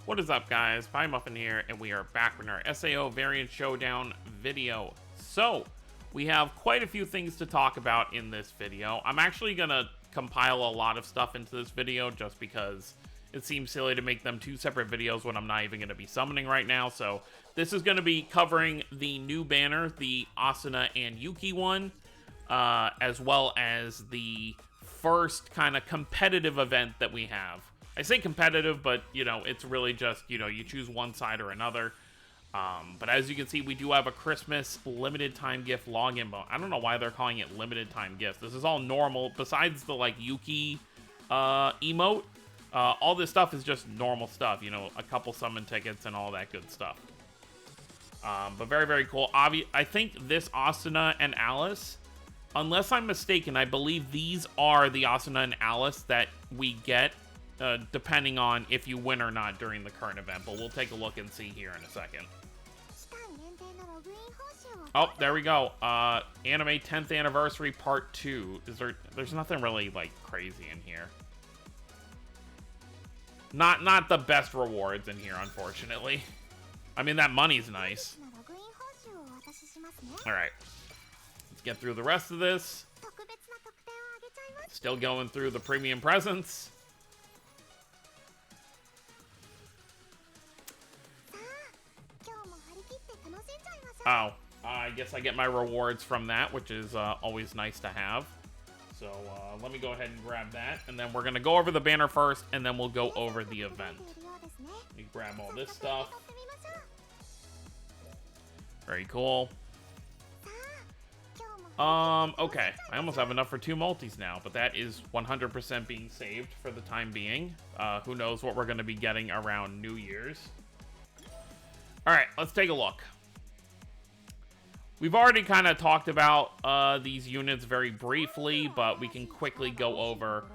What is up, guys? Pie Muffin here, and we are back with our SAO Variant Showdown video. So, we have quite a few things to talk about in this video. I'm actually gonna compile a lot of stuff into this video just because it seems silly to make them two separate videos when I'm not even gonna be summoning right now. So, this is gonna be covering the new banner, the Asuna and Yuki one, as well as the first kind of competitive event that we have. I say competitive, but, you know, it's really just, you know, you choose one side or another. But as you can see, we do have a Christmas limited time gift login bonus. I don't know why they're calling it limited time gifts. This is all normal. Besides the, like, Yuki emote, all this stuff is just normal stuff. You know, a couple summon tickets and all that good stuff. But very, very cool. I think this Asuna and Alice, unless I'm mistaken, I believe these are the Asuna and Alice that we get depending on if you win or not during the current event, but we'll take a look and see here in a second. Oh, there we go. Anime 10th Anniversary Part 2. There's nothing really, like, crazy in here. Not the best rewards in here, unfortunately. I mean, that money's nice. Alright. Let's get through the rest of this. Still going through the premium presents. Oh, I guess I get my rewards from that, which is always nice to have. So let me go ahead and grab that, and then we're going to go over the banner first, and then we'll go over the event. Let me grab all this stuff. Very cool. Okay, I almost have enough for 2 multis now, but that is 100% being saved for the time being. Who knows what we're going to be getting around New Year's. Alright, let's take a look. We've already kind of talked about these units very briefly, but we can quickly go over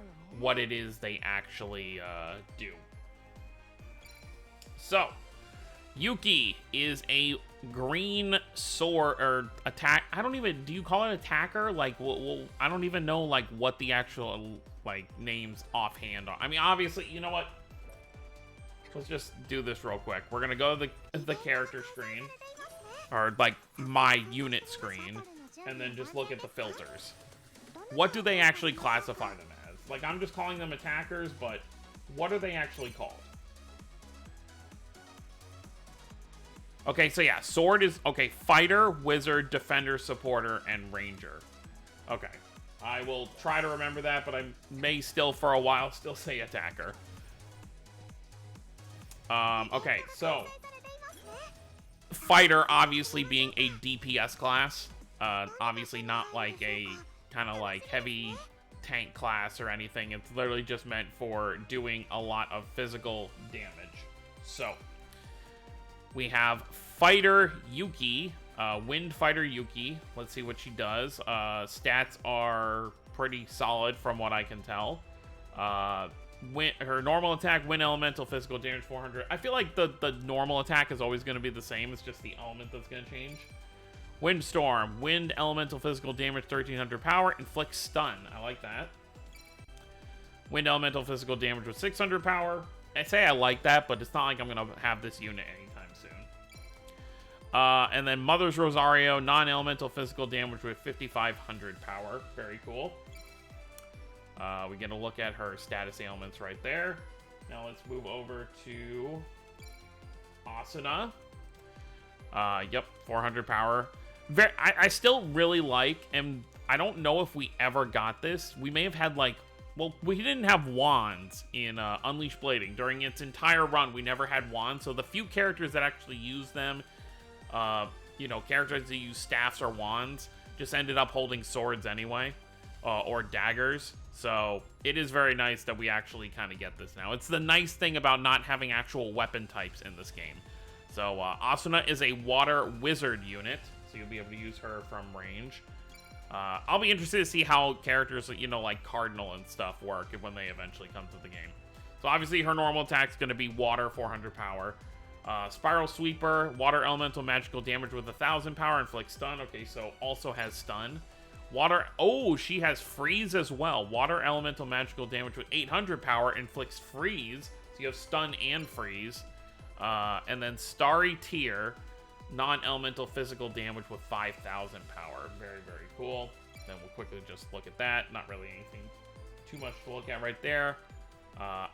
what it is they actually do. So, Yuki is a green sword, or attack. I don't even, do you call it attacker? Like, well, I don't even know, like, what the actual, like, names offhand are. I mean, obviously, you know what? Let's just do this real quick. We're gonna go to the character screen, or like my unit screen, and then just look at the filters. What do they actually classify them as? Like, I'm just calling them attackers, but what are they actually called? Okay, so yeah, sword is, okay, fighter, wizard, defender, supporter, and ranger. Okay, I will try to remember that, but I may still, for a while, still say attacker. Okay, so fighter obviously being a DPS class, obviously not like a kind of like heavy tank class or anything. It's literally just meant for doing a lot of physical damage. So we have fighter Yuki, wind fighter Yuki. Let's see what she does. Stats are pretty solid from what I can tell. Her normal attack, wind elemental, physical damage 400. I feel like the normal attack is always going to be the same. It's just the element that's going to change. Windstorm, wind elemental, physical damage 1300 power, inflicts stun. I like that. Wind elemental, physical damage with 600 power. I say I like that, but it's not like I'm going to have this unit anytime soon. And then Mother's Rosario, non-elemental, physical damage with 5500 power. Very cool. We get a look at her status ailments right there. Now let's move over to Asuna. Yep, 400 power. I still really like, and I don't know if we ever got this. We may have had, like, well, we didn't have wands in Unleashed Blading. During its entire run, we never had wands. So the few characters that actually use them, you know, characters that use staffs or wands, just ended up holding swords anyway, or daggers. So it is very nice that we actually kind of get this now. It's the nice thing about not having actual weapon types in this game. So Asuna is a water wizard unit, so you'll be able to use her from range. I'll be interested to see how characters, you know, like Cardinal and stuff work when they eventually come to the game. So obviously her normal attack is going to be water, 400 power. Spiral Sweeper, water elemental magical damage with 1000 power, inflicts stun. Okay, so also has stun. Water, oh, she has freeze as well. Water elemental magical damage with 800 power, inflicts freeze. So you have stun and freeze. And then Starry Tier, non-elemental physical damage with 5,000 power. Very, very cool. Then we'll quickly just look at that. Not really anything too much to look at right there.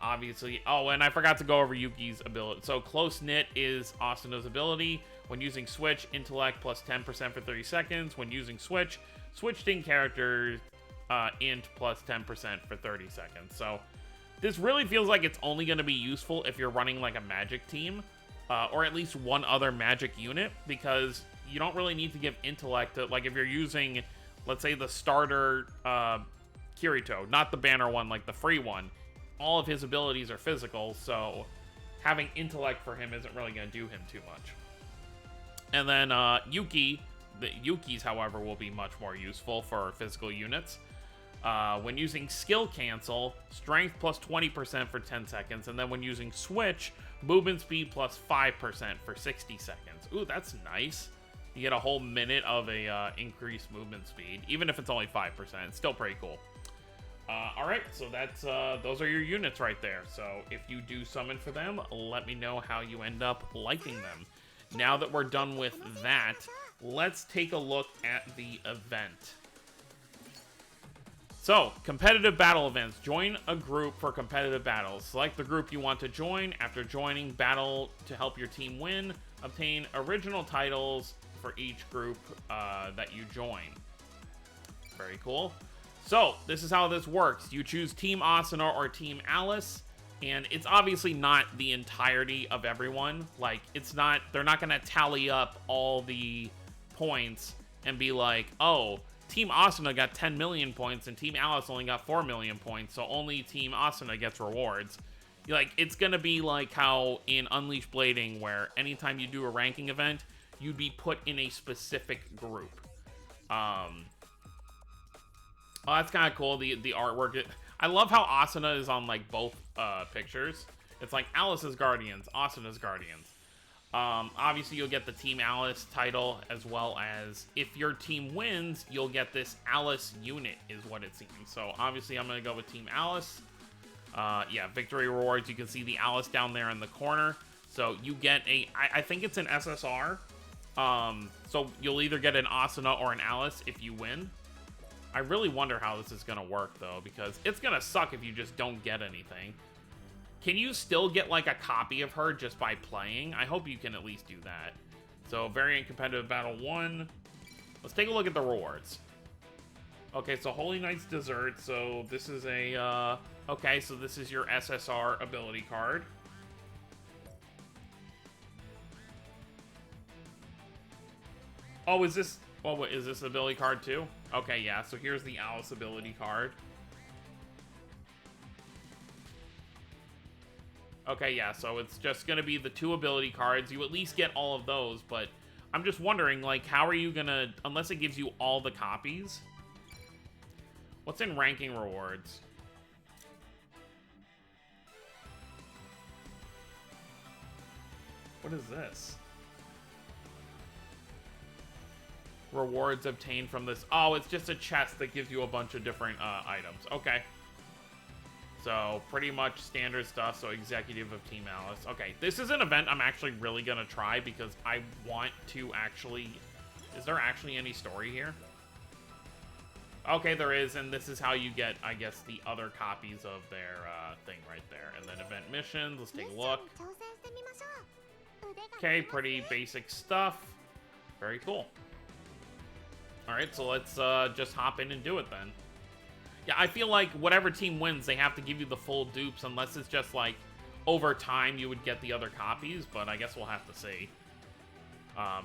Obviously, oh, and I forgot to go over Yuki's ability. So Close Knit is Asuna's ability. When using Switch, Intellect plus 10% for 30 seconds. When using Switch, switched in characters, Int plus 10% for 30 seconds. So this really feels like it's only going to be useful if you're running like a magic team, or at least one other magic unit, because you don't really need to give Intellect to, like, if you're using, let's say, the starter Kirito, not the banner one, like the free one, all of his abilities are physical, so having Intellect for him isn't really going to do him too much. And then Yuki's, however, will be much more useful for physical units. When using Skill Cancel, Strength plus 20% for 10 seconds, and then when using Switch, Movement Speed plus 5% for 60 seconds. Ooh, that's nice. You get a whole minute of a increased movement speed, even if it's only 5%. It's still pretty cool. Alright, so that's those are your units right there. So if you do summon for them, let me know how you end up liking them. Now that we're done with that, let's take a look at the event. So, competitive battle events. Join a group for competitive battles. Select the group you want to join. After joining, battle to help your team win. Obtain original titles for each group that you join. Very cool. So, this is how this works. You choose Team Asuna or Team Alice, and it's obviously not the entirety of everyone. Like, it's not, they're not going to tally up all the points and be like, oh, Team Asuna got 10 million points and Team Alice only got 4 million points, so only Team Asuna gets rewards. Like, it's gonna be like how in Unleashed Blading, where anytime you do a ranking event, you'd be put in a specific group. Oh, that's kind of cool, the artwork. I love how Asuna is on, like, both pictures. It's like Alice's Guardians, Asuna's Guardians. Obviously, you'll get the Team Alice title, as well as if your team wins, you'll get this Alice unit, is what it seems. So, obviously, I'm going to go with Team Alice. Yeah, victory rewards. You can see the Alice down there in the corner. So, you get I think it's an SSR. So, you'll either get an Asuna or an Alice if you win. I really wonder how this is going to work, though, because it's going to suck if you just don't get anything. Can you still get, like, a copy of her just by playing? I hope you can at least do that. So, Variant Competitive Battle 1. Let's take a look at the rewards. Okay, so Holy Knight's Dessert. So, this is a, okay, so this is your SSR ability card. Oh, is this... Oh, what, is this ability card, too? Okay, yeah, so here's the Alice ability card. Okay, yeah, so it's just going to be the 2 ability cards. You at least get all of those, but I'm just wondering, like, how are you going to... Unless it gives you all the copies. What's in ranking rewards? What is this? Rewards obtained from this... Oh, it's just a chest that gives you a bunch of different items. Okay. So, pretty much standard stuff. So, Executive of Team Alice. Okay, this is an event I'm actually really going to try because I want to actually... Is there actually any story here? Okay, there is, and this is how you get, I guess, the other copies of their thing right there. And then event missions. Let's take a look. Okay, pretty basic stuff. Very cool. Alright, so let's just hop in and do it then. Yeah, I feel like whatever team wins, they have to give you the full dupes, unless it's just like, over time you would get the other copies, but I guess we'll have to see.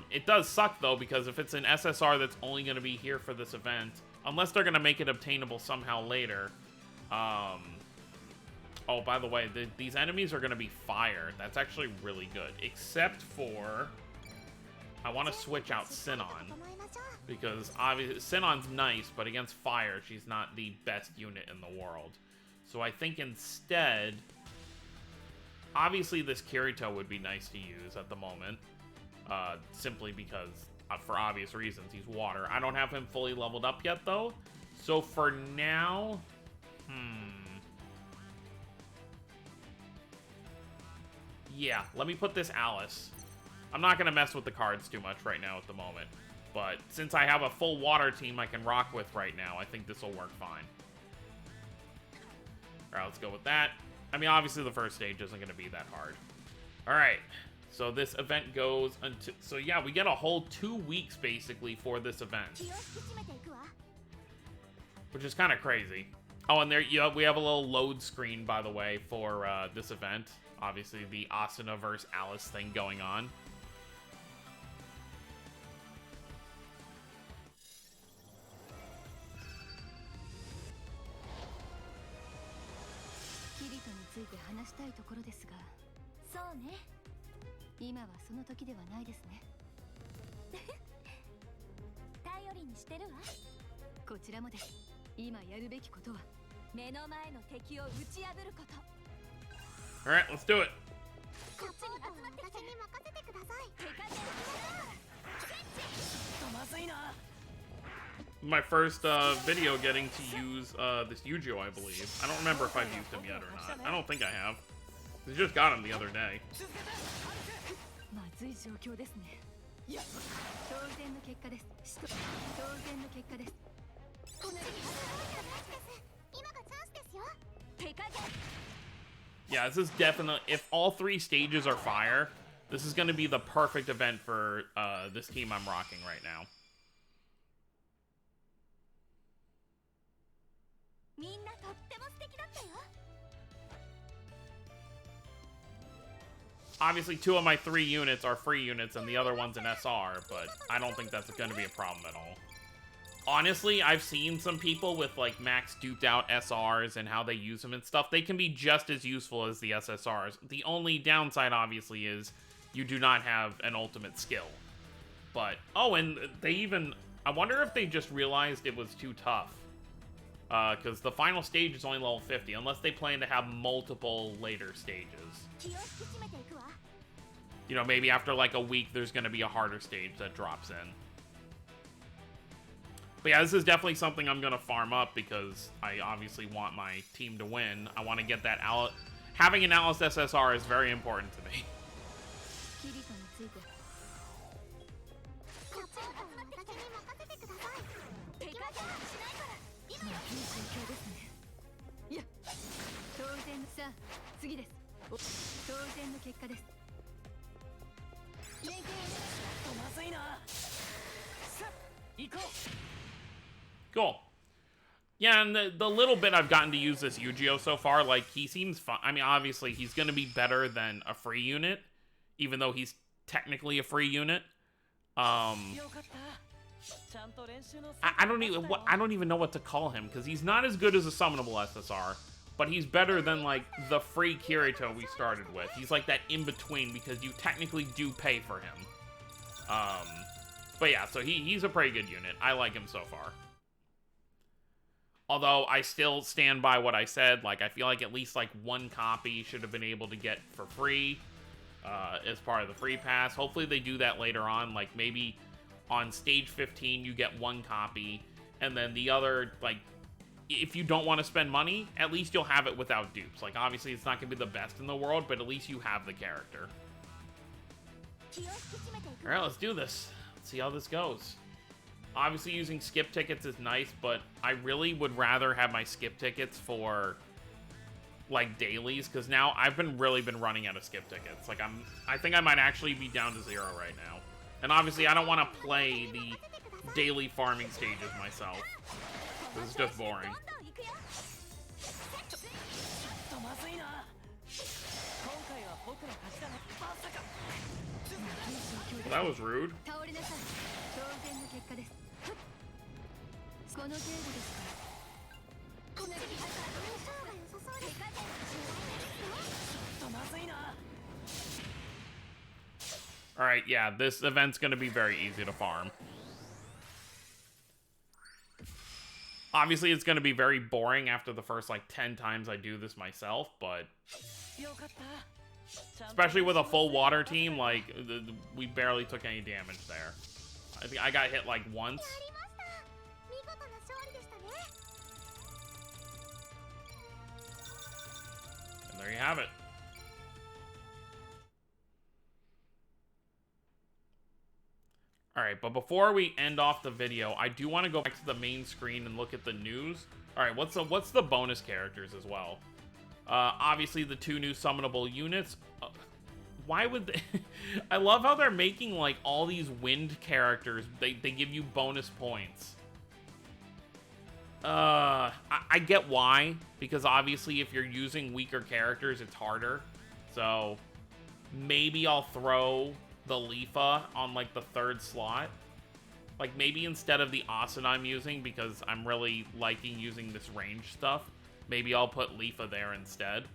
It does suck, though, because if it's an SSR that's only going to be here for this event, unless they're going to make it obtainable somehow later. Oh, by the way, these enemies are going to be fire. That's actually really good, except for... I want to switch out Sinon. Because obviously Sinon's nice, but against fire, she's not the best unit in the world. So I think instead, obviously this Kirito would be nice to use at the moment. Simply because, for obvious reasons, he's water. I don't have him fully leveled up yet, though. So for now, Yeah, let me put this Alice. I'm not going to mess with the cards too much right now at the moment. But since I have a full water team I can rock with right now, I think this will work fine. Alright, let's go with that. I mean, obviously the first stage isn't going to be that hard. Alright, so this event goes until... So yeah, we get a whole 2 weeks basically for this event. Which is kind of crazy. Oh, and there we have a little load screen, by the way, for this event. Obviously, the Asuna versus Alice thing going on. Alright, let's do it. My first video getting to use this Yu-Gi-Oh, I believe. I don't remember if I've used him yet or not. I don't think I have. I just got him the other day. Yeah, this is definitely... If all 3 stages are fire, this is going to be the perfect event for this team I'm rocking right now. Obviously, 2 of my 3 units are free units and the other one's an SR, but I don't think that's going to be a problem at all. Honestly, I've seen some people with, like, max duped out SRs and how they use them and stuff. They can be just as useful as the SSRs. The only downside, obviously, is you do not have an ultimate skill. But, oh, and they even... I wonder if they just realized it was too tough. Because the final stage is only level 50, unless they plan to have multiple later stages. You know, maybe after, like, a week, there's going to be a harder stage that drops in. But yeah, this is definitely something I'm going to farm up because I obviously want my team to win. I want to get that Alice. Having an Alice SSR is very important to me. Cool. Yeah, and the little bit I've gotten to use this Yu-Gi-Oh so far, like, he seems fun. I mean, obviously, he's going to be better than a free unit, even though he's technically a free unit. I don't even know what to call him, because he's not as good as a summonable SSR, but he's better than, like, the free Kirito we started with. He's like that in-between, because you technically do pay for him. But yeah, so he's a pretty good unit. I like him so far. Although, I still stand by what I said. Like, I feel like at least, like, 1 copy should have been able to get for free as part of the free pass. Hopefully they do that later on. Like, maybe on stage 15 you get 1 copy, and then the other, like, if you don't want to spend money, at least you'll have it without dupes. Like, obviously it's not going to be the best in the world, but at least you have the character. Alright, let's do this. Let's see how this goes. Obviously, using skip tickets is nice, but I really would rather have my skip tickets for, like, dailies, because now I've really been running out of skip tickets. Like, I think I might actually be down to 0 right now. And obviously, I don't want to play the daily farming stages myself. This is just boring. Well, that was rude. Alright, yeah, this event's gonna be very easy to farm. Obviously, it's gonna be very boring after the first, like, 10 times I do this myself, but... especially with a full water team, like, we barely took any damage there. I think I got hit, like, once. And there you have it. Alright, but before we end off the video, I do want to go back to the main screen and look at the news. Alright, what's the bonus characters as well? Obviously the 2 new summonable units. Why would they... I love how they're making, like, all these wind characters. They give you bonus points. I get why. Because obviously if you're using weaker characters, it's harder. So, maybe I'll throw the Leafa on, like, the 3rd slot. Like, maybe instead of the Asuna I'm using, because I'm really liking using this range stuff, maybe I'll put Leafa there instead.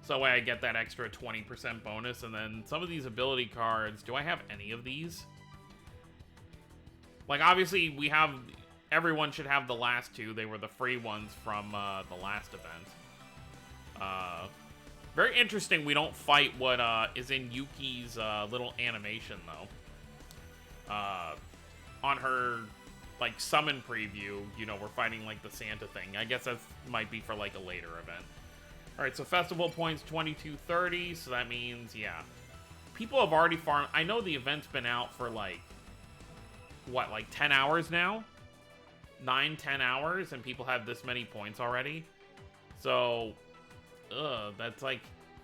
So that way I get that extra 20% bonus, and then some of these ability cards, do I have any of these? Like, obviously, we have, everyone should have the last 2. They were the free ones from the last event. Very interesting we don't fight what is in Yuki's little animation, though. On her, like, summon preview, you know, we're fighting, like, the Santa thing. I guess that might be for, like, a later event. Alright, so festival points 2230, so that means, yeah. People have already farmed. I know the event's been out for, like, what, like 10 hours now? 9-10 hours, and people have this many points already. So, that's like,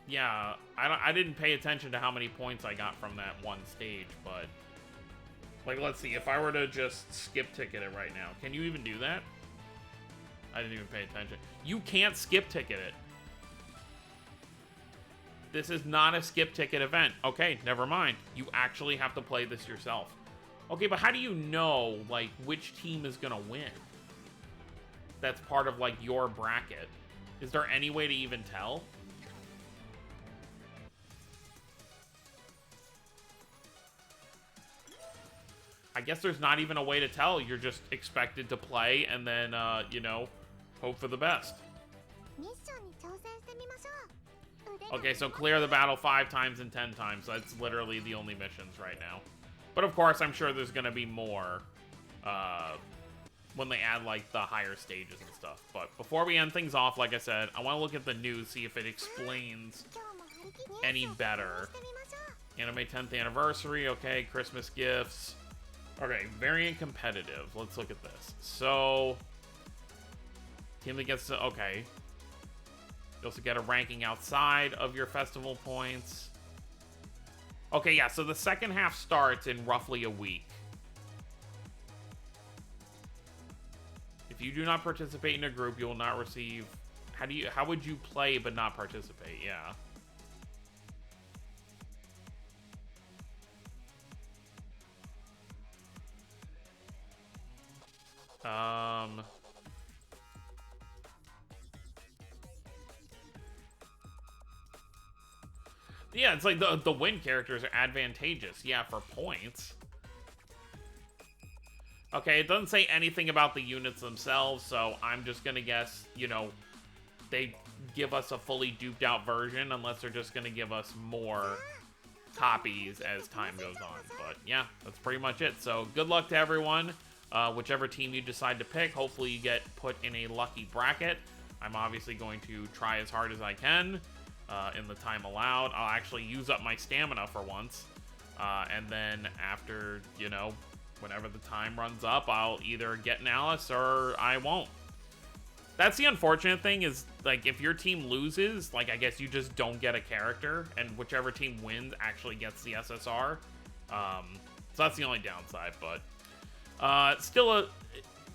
yeah, I didn't pay attention to how many points I got from that one stage, but, like, let's see, if I were to just skip ticket it right now, can you even do that? I didn't even pay attention. You can't skip ticket it. This is not a skip ticket event. Okay, never mind. You actually have to play this yourself. Okay, but how do you know, like, which team is gonna win? That's part of, like, your bracket. Is there any way to even tell? I guess there's not even a way to tell. You're just expected to play and then, you know, hope for the best. Okay, so clear the battle 5 times and 10 times. That's literally the only missions right now. But of course, I'm sure there's gonna be more when they add, like, the higher stages and stuff. But before we end things off, like I said, I want to look at the news, see if it explains any better. Anime 10th anniversary, okay, Christmas gifts. Okay, variant competitive. Let's look at this. So, team that gets to, okay. You also get a ranking outside of your festival points. Okay, yeah, so the second half starts in roughly a week. If you do not participate in a group, you will not receive... How would you play but not participate? Yeah. Yeah, it's like the win characters are advantageous. Yeah, for points. Okay, it doesn't say anything about the units themselves, so I'm just gonna guess, you know, they give us a fully duped out version, unless they're just gonna give us more copies as time goes on. But yeah, that's pretty much it. So good luck to everyone. Whichever team you decide to pick, hopefully you get put in a lucky bracket. I'm obviously going to try as hard as I can in the time allowed. I'll actually use up my stamina for once. And then after, you know, whenever the time runs up, I'll either get an Alice or I won't. That's the unfortunate thing is, like, if your team loses, like, I guess you just don't get a character, and whichever team wins actually gets the SSR. So that's the only downside, but still a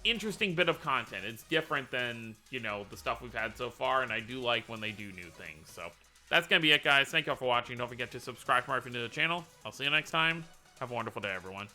interesting bit of content. It's different than, you know, the stuff we've had so far, and I do like when they do new things. So that's gonna be it, guys. Thank you all for watching. Don't forget to subscribe if you're new to the channel. I'll see you next time. Have a wonderful day, everyone.